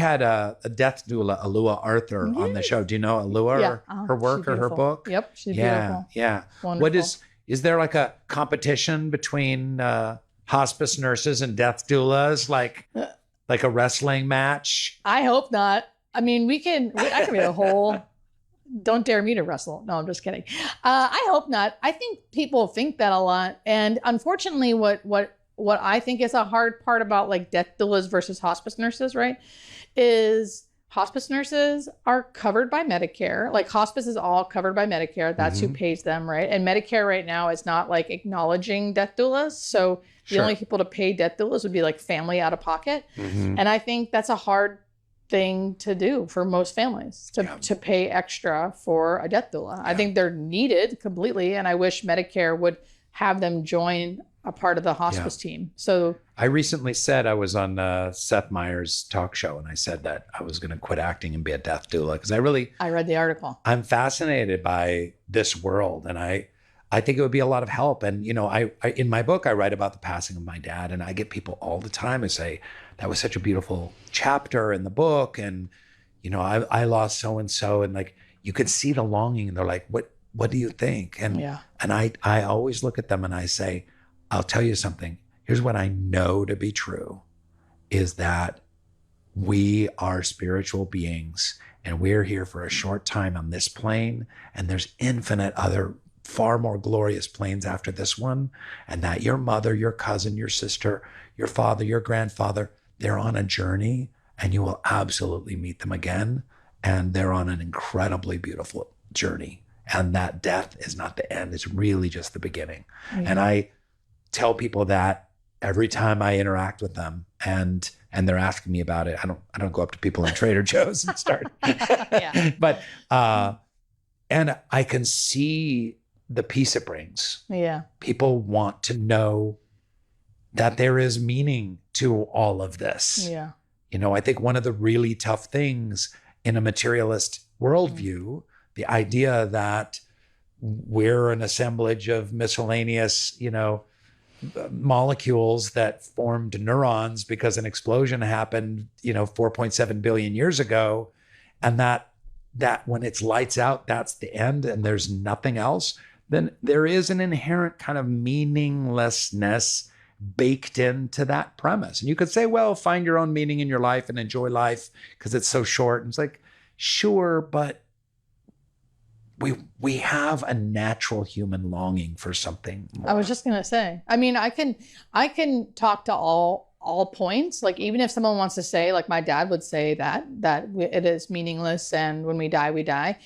had a death doula, Alua Arthur, on the show. Do you know Alua, Yeah. or her work or her book? Yep, she's Yeah, beautiful. yeah. Wonderful. What is there like a competition between hospice nurses and death doulas, like a wrestling match? I hope not. I mean, I can be a whole, don't dare me to wrestle. No, I'm just kidding. I hope not. I think people think that a lot. And unfortunately, what I think is a hard part about like death doulas versus hospice nurses, right, is hospice nurses are covered by Medicare. Like hospice is all covered by Medicare. That's who pays them, right? And Medicare right now is not like acknowledging death doulas. So the only people to pay death doulas would be like family out of pocket. And I think that's a hard thing to do for most families, to pay extra for a death doula. I think they're needed completely. And I wish Medicare would have them join a part of the hospice team. So I recently said, I was on Seth Meyers' talk show, and I said that I was going to quit acting and be a death doula because I read the article. I'm fascinated by this world, and I think it would be a lot of help. And I in my book I write about the passing of my dad, and I get people all the time who say that was such a beautiful chapter in the book, and I lost so and so, and like you could see the longing, and they're like, what do you think? And I always look at them and I say, I'll tell you something. Here's what I know to be true, is that we are spiritual beings and we're here for a short time on this plane, and there's infinite other far more glorious planes after this one, and that your mother, your cousin, your sister, your father, your grandfather, they're on a journey, and you will absolutely meet them again, and they're on an incredibly beautiful journey, and that death is not the end. It's really just the beginning. And I tell people that every time I interact with them, and they're asking me about it. I don't go up to people in Trader Joe's and start. But and I can see the peace it brings. Yeah. People want to know that there is meaning to all of this. Yeah. I think one of the really tough things in a materialist worldview, the idea that we're an assemblage of miscellaneous, molecules that formed neurons because an explosion happened, 4.7 billion years ago, and that when it's lights out, that's the end and there's nothing else, then there is an inherent kind of meaninglessness baked into that premise. And you could say, well, find your own meaning in your life and enjoy life because it's so short. And it's like, sure, but we have a natural human longing for something more. I was just gonna say, I mean, I can talk to all points. Like even if someone wants to say, like my dad would say that it is meaningless, and when we die, we die.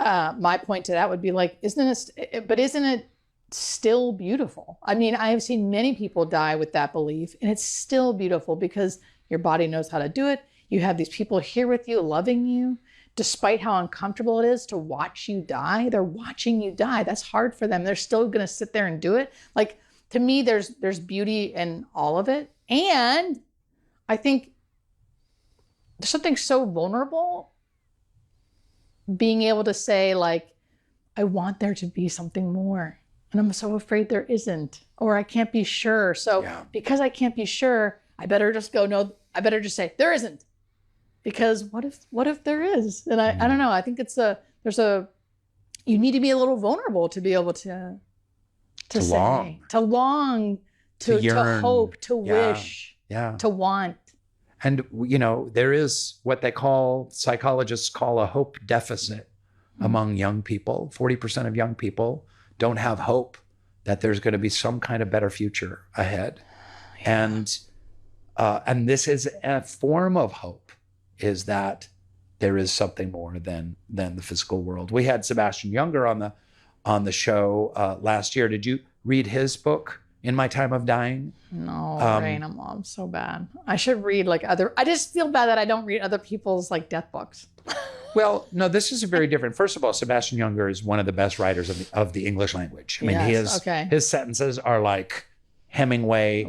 My point to that would be like, isn't it still beautiful? I mean, I have seen many people die with that belief, and it's still beautiful because your body knows how to do it. You have these people here with you, loving you. Despite how uncomfortable it is to watch you die, they're watching you die. That's hard for them. They're still going to sit there and do it. Like, to me, there's beauty in all of it. And I think there's something so vulnerable being able to say, like, I want there to be something more, and I'm so afraid there isn't, or I can't be sure. So because I can't be sure, I better just say there isn't. Because what if there is? And I don't know. I think you need to be a little vulnerable to be able to say, to long, to yearn, to hope, to wish, to want. And there is what psychologists call a hope deficit among young people. 40% of young people don't have hope that there's going to be some kind of better future ahead. And this is a form of hope, is that there is something more than the physical world. We had Sebastian Junger on the show last year. Did you read his book, In My Time of Dying? No, Rain, I'm so bad. I should read I just feel bad that I don't read other people's like death books. Well, no, this is very different. First of all, Sebastian Junger is one of the best writers of the English language. I mean, his sentences are like Hemingway,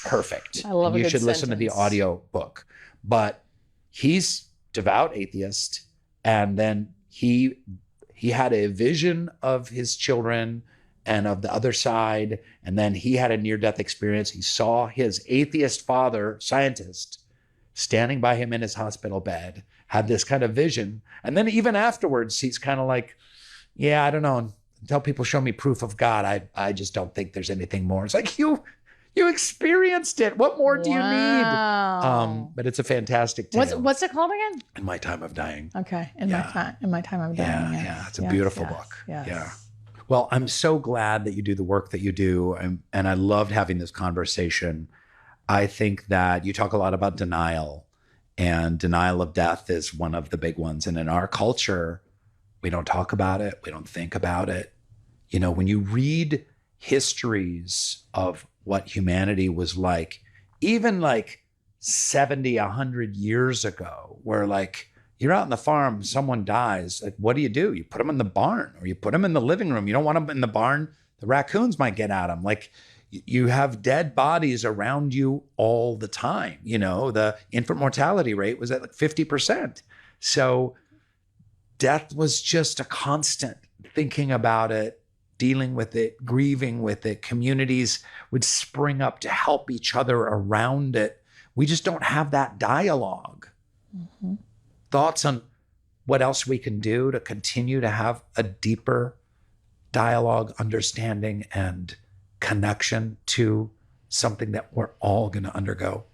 perfect. I love You should listen to the audio book. But he's devout atheist, and then he had a vision of his children and of the other side, and then he had a near-death experience. He saw his atheist father, scientist, standing by him in his hospital bed, had this kind of vision. And then even afterwards, he's kind of like, yeah, I don't know. Until people show me proof of God, I just don't think there's anything more. It's like, you experienced it. What more do you need? But it's a fantastic tale. What's it called again? In My Time of Dying. Okay. In my time of dying. Yeah. It's a beautiful book. Yes. Yeah. Well, I'm so glad that you do the work that you do. And I loved having this conversation. I think that you talk a lot about denial, and denial of death is one of the big ones. And in our culture, we don't talk about it. We don't think about it. You know, when you read histories of what humanity was like, even like 70, 100 years ago, where like you're out in the farm, someone dies, like what do? You put them in the barn, or you put them in the living room. You don't want them in the barn. The raccoons might get at them. Like you have dead bodies around you all the time. You know, the infant mortality rate was at like 50%. So death was just a constant, thinking about it, dealing with it, grieving with it. Communities would spring up to help each other around it. We just don't have that dialogue. Mm-hmm. Thoughts on what else we can do to continue to have a deeper dialogue, understanding, and connection to something that we're all going to undergo?